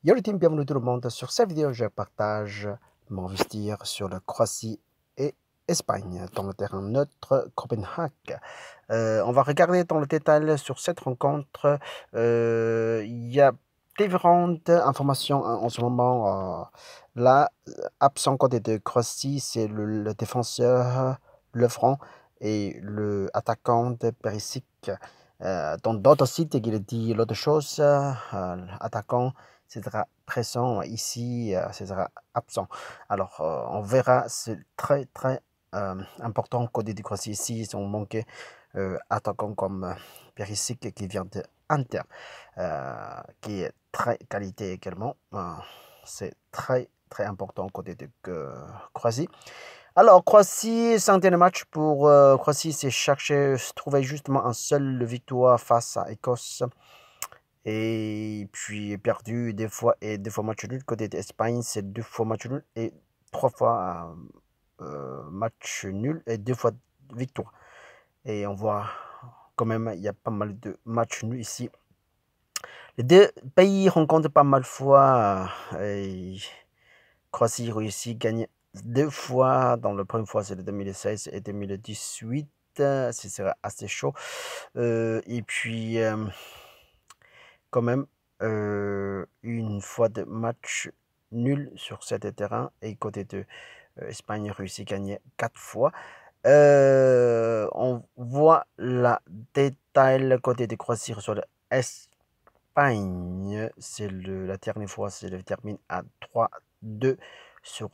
Yo le team, bienvenue tout le monde. Sur cette vidéo, je partage mon vestiaire sur la Croatie et Espagne dans le terrain neutre Copenhague. On va regarder dans le détail sur cette rencontre. Il y a différentes informations en ce moment. Là, absent côté de Croatie, c'est le défenseur Lefranc et le attaquant de Perisic. Dans d'autres sites, il dit l'autre chose. Attaquant, ce sera présent ici, ce sera absent. Alors, on verra, c'est très important côté du Croatie ici. Ils ont manqué attaquant comme Perisic qui vient de Inter, qui est très qualité également. C'est très important côté de Croatie. Alors, Croatie, centième match pour Croatie, c'est chercher, trouver justement un seul victoire face à Écosse. Et puis perdu des fois et des fois match nul. Côté d'Espagne, c'est 2 fois match nul et 3 fois match nul et 2 fois victoire. Et on voit quand même, il y a pas mal de matchs nuls ici. Les deux pays rencontrent pas mal de fois. Et Croatie réussit à gagner 2 fois. Dans la première fois, c'est le 2016 et 2018. Ce sera assez chaud. Et puis, quand même, une fois de match nul sur cet terrain. Et côté de Espagne réussit à gagner 4 fois. On voit la détail côté de Croatie sur l'Espagne. C'est la dernière fois, c'est le termine à 3-2 sur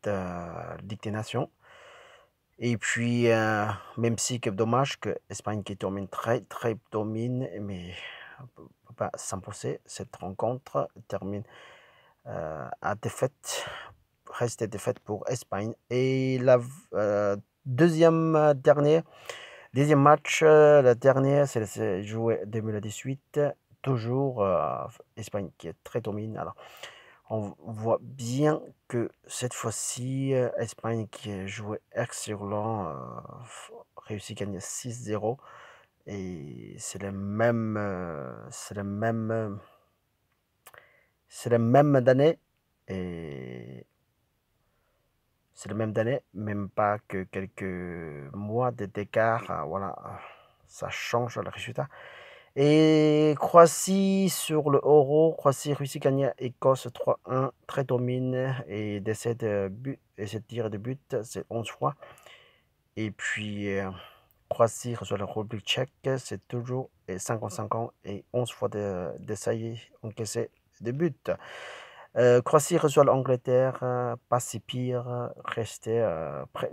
Ligue des Nations. Et puis, même si c'est dommage que l'Espagne qui domine très domine, mais on ne peut pas s'imposer. Cette rencontre termine à défaite, reste défaite pour l'Espagne. Et la deuxième match, la dernière, c'est joué 2018, toujours Espagne qui est très domine. Alors, on voit bien que cette fois-ci, Espagne qui a joué excellent, réussit à gagner 6-0. Et c'est le même d'année. Et c'est le même d'année, même pas que quelques mois d'écart. Voilà, ça change le résultat. Et Croatie sur le Euro, Croatie réussit à gagner Écosse 3-1, très domine et d'essais de but et ses tirs de but, c'est 11 fois. Et puis Croatie reçoit la République tchèque, c'est toujours 55 ans et 11 fois d'essais encaissés de but. Croatie reçoit l'Angleterre, pas si pire, resté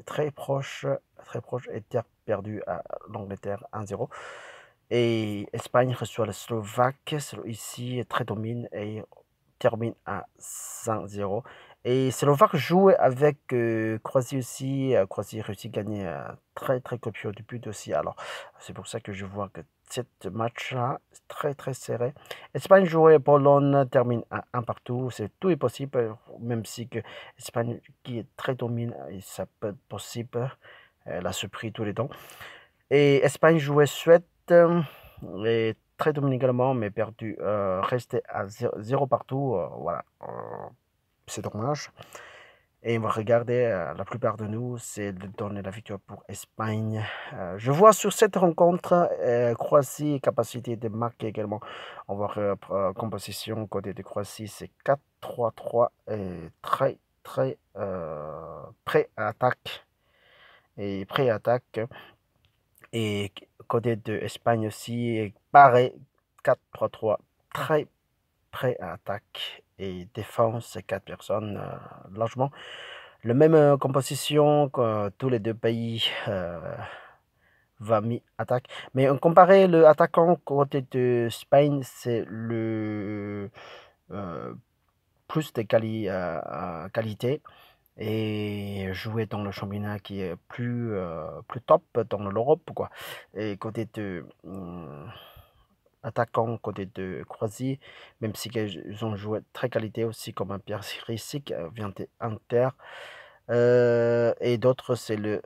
très proche et terre perdue à l'Angleterre 1-0. Et Espagne reçoit le Slovaque, ici très domine et termine à 5-0. Et Slovaque joue avec Croatie aussi. Croatie réussit à gagner très copieux du but aussi. Alors, c'est pour ça que je vois que cette match-là, très serré. Espagne joue et Pologne termine à 1 partout. Tout est possible, même si que Espagne qui est très domine, et ça peut être possible. Elle a surpris tous les temps. Et Espagne jouait Suède, et très domine également, mais perdu, resté à 0 partout. Voilà, c'est dommage. Et on va regarder, la plupart de nous, c'est de donner la victoire pour Espagne. Je vois sur cette rencontre, Croatie, capacité de marquer également. On va composition côté de Croatie, c'est 4-3-3 et très prêt à attaque. Et prêt à attaque. Et côté de Espagne aussi, pareil, 4-3-3, très prêt à attaque et défense, 4 personnes largement. La même composition que tous les deux pays va mis attaque. Mais on comparait le attaquant côté de Espagne, c'est le plus de qualité et jouer dans le championnat qui est plus top dans l'Europe, quoi. Et côté de attaquant, côté de Croatie, même si ils ont joué très qualité aussi, comme un Pierre Risic vient d'Inter. Et d'autres, c'est le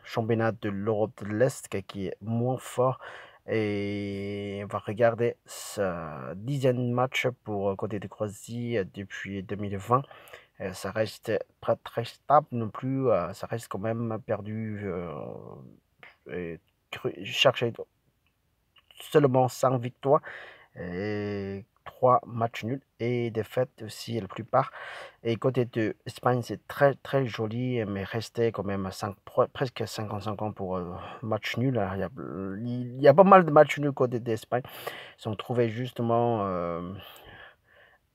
championnat de l'Europe de l'Est qui est moins fort. Et on va regarder ce 10e match pour côté de Croatie depuis 2020. Ça reste pas très stable non plus, ça reste quand même perdu. Et chercher seulement 5 victoires et 3 matchs nuls et défaites aussi la plupart. Et côté de Espagne, c'est très très joli, mais restait quand même presque 50-50 pour match nul. Il y a pas mal de matchs nuls côté d'Espagne. Ils ont trouvé justement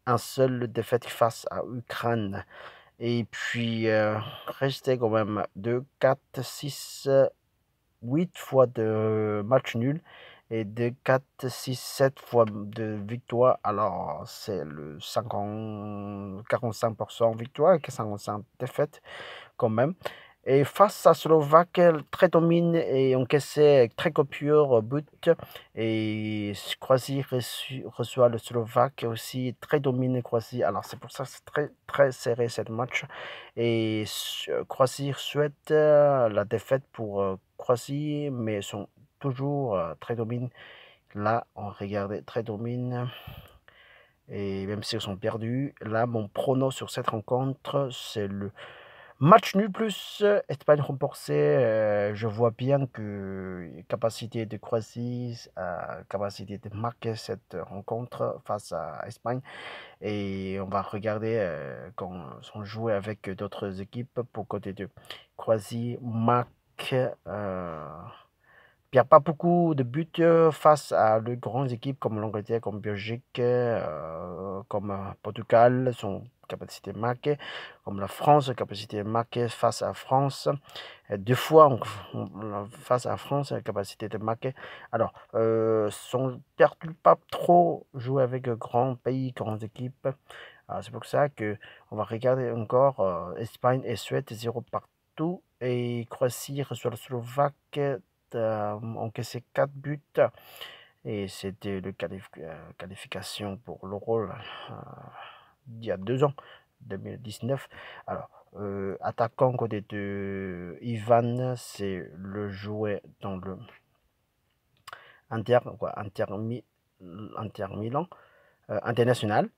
un seul défaite face à Ukraine. Et puis, restait quand même 2, 4, 6, 8 fois de match nul et de 4, 6, 7 fois de victoire. Alors, c'est le 45% victoire et 55 défaites quand même. Et face à Slovaque, très domine et encaissé très copieux but. Et Croatie reçoit le Slovaque aussi, très domine Croatie. Alors c'est pour ça que c'est très très serré cette match. Et Croatie souhaite la défaite pour Croatie, mais sont toujours très domine. Là, on regardait très domine. Et même s'ils sont perdus, là, mon prono sur cette rencontre, c'est le match nul plus Espagne remboursée. Je vois bien que capacité de Croatie, capacité de marquer cette rencontre face à Espagne. Et on va regarder quand on joue avec d'autres équipes pour côté de Croatie, marque. Il n'y a pas beaucoup de buts face à de grandes équipes comme l'Angleterre, comme Belgique, comme Portugal, son capacité marquée, comme la France, capacité marquée face à France. Deux fois face à France, capacité de marquer. Alors, sont perdu pas trop jouer avec grands pays, grandes équipes. C'est pour ça que on va regarder encore Espagne et Suède 0 partout et Croatie reçoit le Slovaque encaissé 4 buts et c'était le qualification pour l'Euro il y a 2 ans, 2019. Alors, attaquant côté de Ivan, c'est le jouet dans le Inter Milan, international.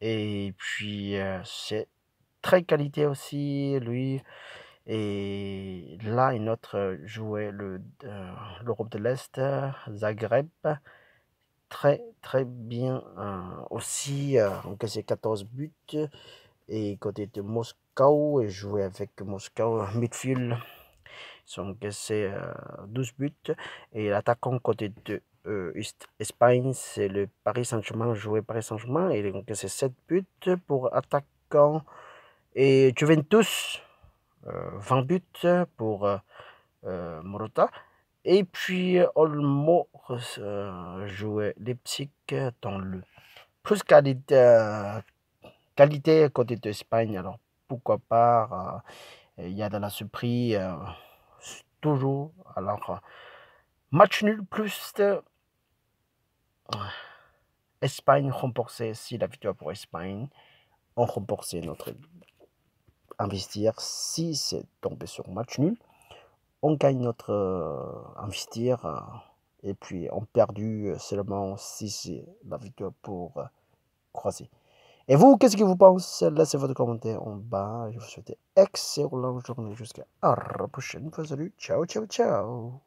Et puis, c'est très qualité aussi, lui. Et là, une autre jouait l'Europe de l'Est, Zagreb. Très, très bien aussi, encaissé 14 buts. Et côté de Moscou, et joué avec Moscou, midfield, ils ont encaissé 12 buts. Et l'attaquant côté de Espagne, c'est le Paris Saint-Germain, joué Paris Saint-Germain. Et il a encaissé 7 buts pour attaquant. Et Juventus, 20 buts pour Morata. Et puis Olmo jouait Leipzig dans le plus qualité côté d'Espagne. Alors pourquoi pas, il y a de la surprise toujours. Alors match nul plus Espagne remporté. Si la victoire pour Espagne, on remporté notre investir. Si c'est tombé sur match nul, on gagne notre investir et puis on perdu seulement si c'est la victoire pour Croatie. Et vous, qu'est-ce que vous pensez? Laissez votre commentaire en bas. Je vous souhaite excellente journée jusqu'à la prochaine fois. Salut, ciao, ciao, ciao.